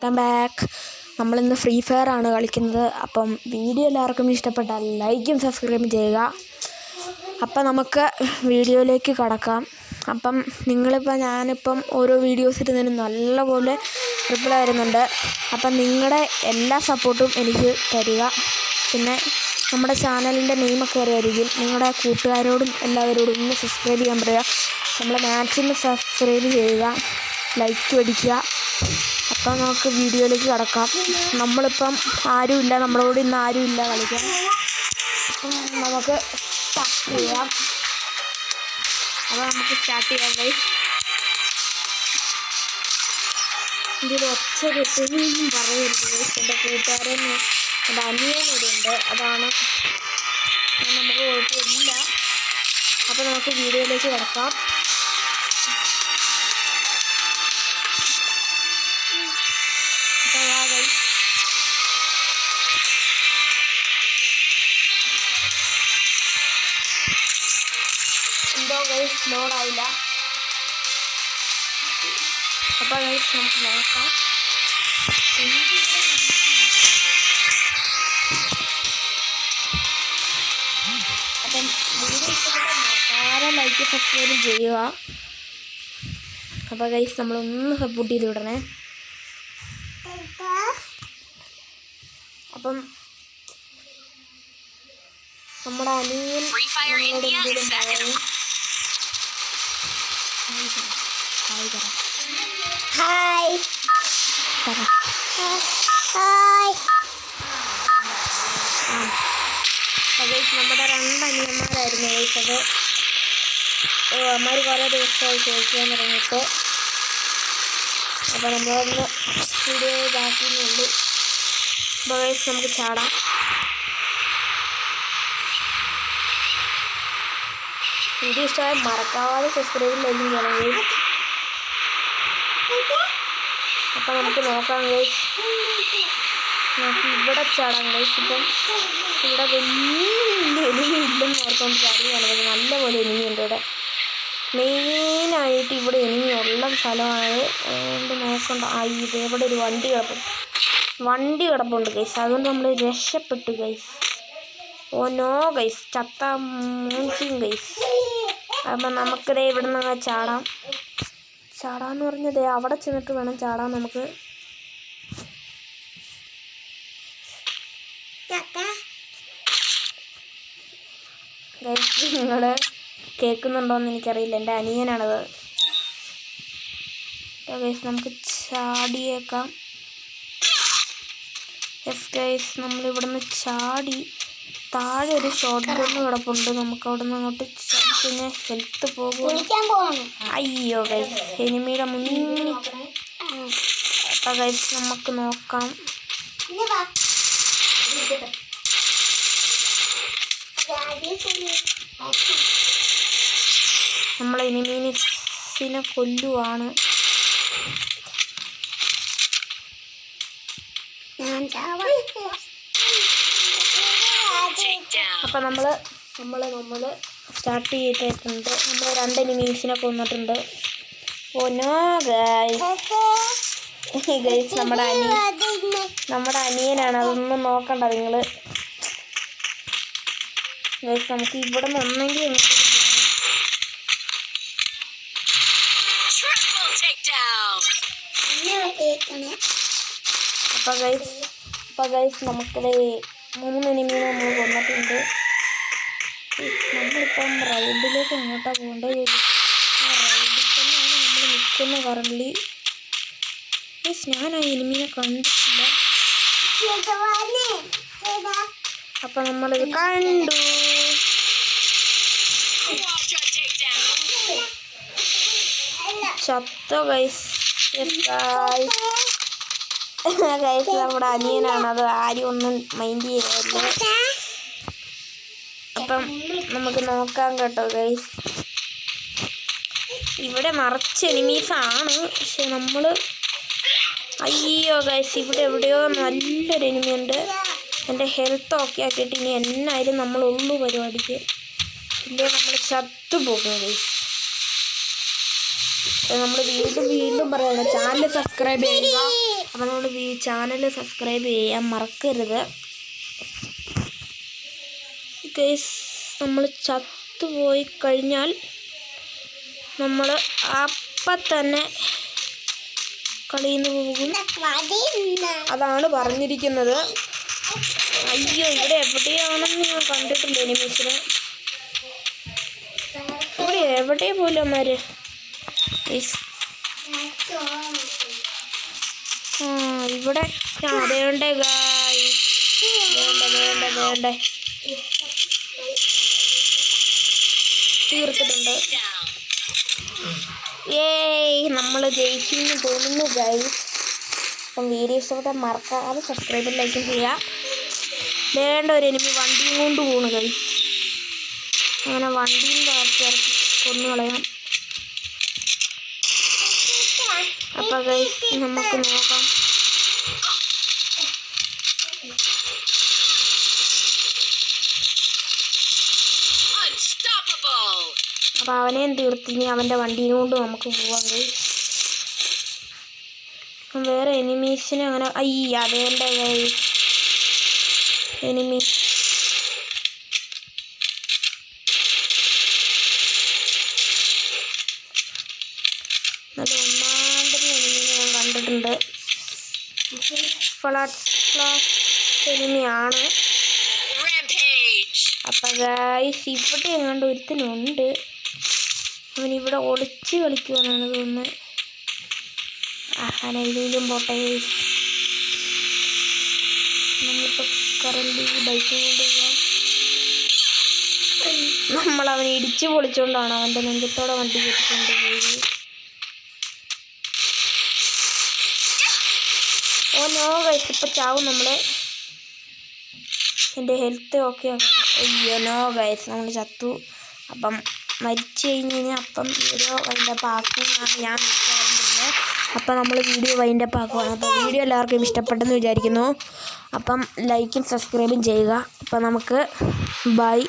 Welcome back. നമ്മളിന്ന് free fire ആണ് കളിക്കുന്നത്. അപ്പം വീഡിയോ എല്ലാവർക്കും ഇഷ്ടപ്പെട്ടാൽ ലൈക്കും സബ്സ്ക്രൈബും ചെയ്യുക. അപ്പം നമുക്ക് വീഡിയോയിലേക്ക് കടക്കാം. അപ്പം ഞാനിപ്പം ഓരോ വീഡിയോസ് ഇടുന്നതിന് നല്ലപോലെ റിപ്ലൈ വരുന്നുണ്ട്. അപ്പം നിങ്ങളുടെ എല്ലാ സപ്പോർട്ടും എനിക്ക് തരിക. പിന്നെ നമ്മുടെ ചാനലിൻ്റെ നെയിമൊക്കെ അറിയായിരിക്കും. നിങ്ങളുടെ കൂട്ടുകാരോടും എല്ലാവരോടും ഒന്ന് സബ്സ്ക്രൈബ് ചെയ്യാൻ പറയുക. നമ്മൾ മാക്സിമം സബ്സ്ക്രൈബ് ചെയ്യുക, ലൈക്ക് അടിക്കുക. അപ്പം നമുക്ക് വീഡിയോയിലേക്ക് കടക്കാം. നമ്മളിപ്പം ആരുമില്ല, നമ്മളോട് ഇന്ന് ആരുമില്ല കളിക്കാൻ. അപ്പം നമുക്ക് സ്റ്റാർട്ട് ചെയ്യാം. ഗൈസ്. ഇതിൽ ഒച്ച കിട്ടുന്നൊന്നും പറയരുത് ഗൈസ്. എൻ്റെ കൂട്ടുകാരൻ എൻ്റെ അനിയനിവിടെ ഉണ്ട്, അതാണ് നമുക്ക് കുഴപ്പമില്ല. അപ്പം നമുക്ക് വീഡിയോയിലേക്ക് കിടക്കാം. എന്തോ ഗൈസ് ലോഡായില്ല. അപ്പോൾ ഗൈസ് നമുക്ക് നോക്കാം. അപ്പം വീഡിയോ ഇഷ്ടപ്പെട്ടാൽ മറക്കാതെ ലൈക്ക് സബ്സ്ക്രൈബ് ചെയ്യുക. അപ്പോൾ ഗൈസ് നമ്മളൊന്ന് സപ്പോർട്ട് ചെയ്ത് വിടണേ. അപ്പം നമ്മുടെ അനിയൻ എന്തെങ്കിലും പറയും. ഹായ് നമ്മുടെ രണ്ടനിയന്മാരായിരുന്നു ചോദിച്ചത്. അമ്മമാർ കുറേ ദിവസമായി ചോദിക്കാൻ തുടങ്ങിയിട്ട്. അപ്പോൾ നമ്മളൊന്ന് വീഡിയോ ഇതാക്കുന്നുള്ളൂ. അപ്പോൾ നമുക്ക് ചാടാം. വീഡിയോ ഇഷ്ടമായി മറക്കാതെ സബ്സ്ക്രൈബ് ലൈക്കും ചെയ്യണം. അപ്പം നമുക്ക് നോക്കാം ഗൈസ്. നമുക്ക് ഇവിടെ ചാടാം ഗൈസ്. ഇപ്പം ഇവിടെ വലിയ എനിമി ഇല്ലെന്ന് ഓർക്കൊണ്ട് ചാടുകയാണ്. നല്ലപോലെ എനിമിയുണ്ട് ഇവിടെ. മെയിനായിട്ട് ഇവിടെ എനിമി ഉള്ള സ്ഥലമാണ്. അതുകൊണ്ട് നോക്കണ്ട. ഇതേവിടെ ഒരു വണ്ടി കിടപ്പുണ്ട് ഗൈസ്. അതുകൊണ്ട് നമ്മൾ രക്ഷപ്പെട്ടു ഗൈസ്. ഓ നോ ഗൈസ്, ചത്ത മൂഞ്ചിയും ഗൈസ്. അപ്പം നമുക്കിതേ ഇവിടെ നിന്ന് ചാടാന്ന് പറഞ്ഞതേ അവിടെ ചെന്നിട്ട് വേണം ചാടാൻ നമുക്ക്. ഗൈസ് നിങ്ങൾ കേൾക്കുന്നുണ്ടോയെന്ന് എനിക്കറിയില്ല, എൻ്റെ അനിയനാണത്. ഗൈസ് നമുക്ക് ചാടിയേക്കാം. യെസ് ഗൈസ്, നമ്മളിവിടുന്ന് ചാടി. താഴെ ഒരു ഷോട്ട് ഗണ്ണ് കിടപ്പുണ്ട്. നമുക്ക് അവിടെ നിന്ന് അങ്ങോട്ട് പിന്നെ ഹെൽത്ത് പോകും. അയ്യോ ഗൈസ്, എനിമിയുടെ മുന്നിൽ. അപ്പം ഗൈസ് നമുക്ക് നോക്കാം. നമ്മൾ എനിമീനെ കൊല്ലുവാണ്. അപ്പം നമ്മൾ സ്റ്റാർട്ട് ചെയ്തിട്ടുണ്ട്. നമ്മൾ 2 എനിമീസിനെ കൊന്നിട്ടുണ്ട്. ഓ നോ ഗൈസ്, നമ്മുടെ അനിയനാണ്. അതൊന്നും നോക്കണ്ട നിങ്ങൾ ഗൈസ്. നമുക്ക് ഇവിടെ നിന്ന് ഒന്നെങ്കിൽ അപ്പം ഗൈസ് നമുക്കിത് 3 എനിമീനെ നമ്മൾ കൊന്നിട്ടുണ്ട്. നമ്മളിപ്പം റൈഡിലേക്ക് അങ്ങോട്ടാണ് പോകേണ്ടത്. ആ റൈഡിൽ തന്നെയാണ് നമ്മൾ നിൽക്കുന്നത് കറണ്ട്ലി. ഞാൻ ആ എനിമീനെ കണ്ടിട്ടില്ല. അപ്പം നമ്മളിത് കണ്ടു. ചത്തോ ഗൈസ്. ഗൈസ് നമ്മുടെ അനിയനാണ്, അത് ആരും ഒന്നും മൈൻഡ് ചെയ്യരുത്. അപ്പം നമുക്ക് നോക്കാം കേട്ടോ ഗൈസ്. ഇവിടെ നിറച്ച് എനിമീസാണ്. പക്ഷെ നമ്മൾ അയ്യോ ഗൈസ്, ഇവിടെ എവിടെയോ നല്ലൊരു എനിമിയുണ്ട്. എൻ്റെ ഹെൽത്ത് ഓക്കെ ആക്കിയിട്ട് ഇനി എന്നായാലും നമ്മളുള്ളൂ പരിപാടിക്ക്. ഇല്ലേ നമ്മൾ ചത്തുപോകും ഗൈസ്. നമ്മൾ വീണ്ടും പറയണം, ചാനൽ സബ്സ്ക്രൈബ് ചെയ്യുക. അപ്പോൾ നമ്മൾ ഈ ചാനൽ സബ്സ്ക്രൈബ് ചെയ്യാൻ മറക്കരുത് ഗൈസ്. നമ്മൾ ചത്തുപോയി കഴിഞ്ഞാൽ നമ്മൾ അപ്പം തന്നെ കളിയിൽ നിന്ന് പോകും, അതാണ് പറഞ്ഞിരിക്കുന്നത്. അയ്യോ, ഇവിടെ എവിടെയാണെന്ന് ഞാൻ കണ്ടിട്ടില്ല എനിമീസിനെ. ഇവിടെ എവിടെ പോലും അമ്മമാര്. ഇവിടെ വേണ്ടേ ഗായ്സ്, വേണ്ട തീർത്തിട്ടുണ്ട്. നമ്മൾ ജയിക്കുമെന്ന് തോന്നുന്നു ഗൈസ്. അപ്പം വീഡിയോ ഇഷ്ടപ്പെട്ടാൽ മറക്കാതെ സബ്സ്ക്രൈബും ലൈക്കും ചെയ്യുക. വേണ്ട ഒരു എനിമി വണ്ടിയും കൊണ്ട് പോണു ഗൈസ്. അങ്ങനെ വണ്ടിയും ഇറക്കി കൊന്നു കളയാം. അപ്പം ഗൈസ് നമുക്ക് നോക്കാം. അപ്പം അവനെയും തീർത്തിനി അവൻ്റെ വണ്ടീനെ കൊണ്ട് നമുക്ക് പോവാം ഗൈസ്. വേറെ എനിമീസിനെ അങ്ങനെ അതേണ്ട ഗൈസ് എനിമി. നല്ല ഒന്നാണ്ടൊരു എനിമീനെ ഞാൻ കണ്ടിട്ടുണ്ട്. എനിമിയാണ്. അപ്പം ഗൈസ് ഇവിടെ എങ്ങാണ്ട് ഒരുത്തനുണ്ട്. അവനിവിടെ ഒളിച്ച് കളിക്കുവാനാണ് തോന്നുന്നത്. അതിലും പോട്ടെ ഗൈസ്. നമ്മളിപ്പോൾ കറണ്ട് ഈ ബൈക്കിൽ കൊണ്ട് പോകാം. നമ്മളവനെ ഇടിച്ച് പൊളിച്ചുകൊണ്ടാണ് അവൻ്റെ നെഞ്ചത്തോടെ വണ്ടി കെട്ടിക്കൊണ്ട് പോയത്. ഓ നോ ഗൈസ്, ഇപ്പം ചാവും നമ്മൾ. എൻ്റെ ഹെൽത്ത് ഓക്കെ ആക്കാം. അയ്യോ നോ ഗൈസ്, നമ്മൾ ചത്തു. അപ്പം മരിച്ചു കഴിഞ്ഞാൽ അപ്പം വീഡിയോ വൈൻഡപ്പ് ആക്കുമെന്നാണ് ഞാൻ വിചാരിക്കുന്നത്. അപ്പം നമ്മൾ വീഡിയോ വൈൻഡപ്പ് ആക്കുവാണ്. അപ്പം വീഡിയോ എല്ലാവർക്കും ഇഷ്ടപ്പെട്ടെന്ന് വിചാരിക്കുന്നു. അപ്പം ലൈക്കും സബ്സ്ക്രൈബും ചെയ്യുക. അപ്പം നമുക്ക് ബൈ.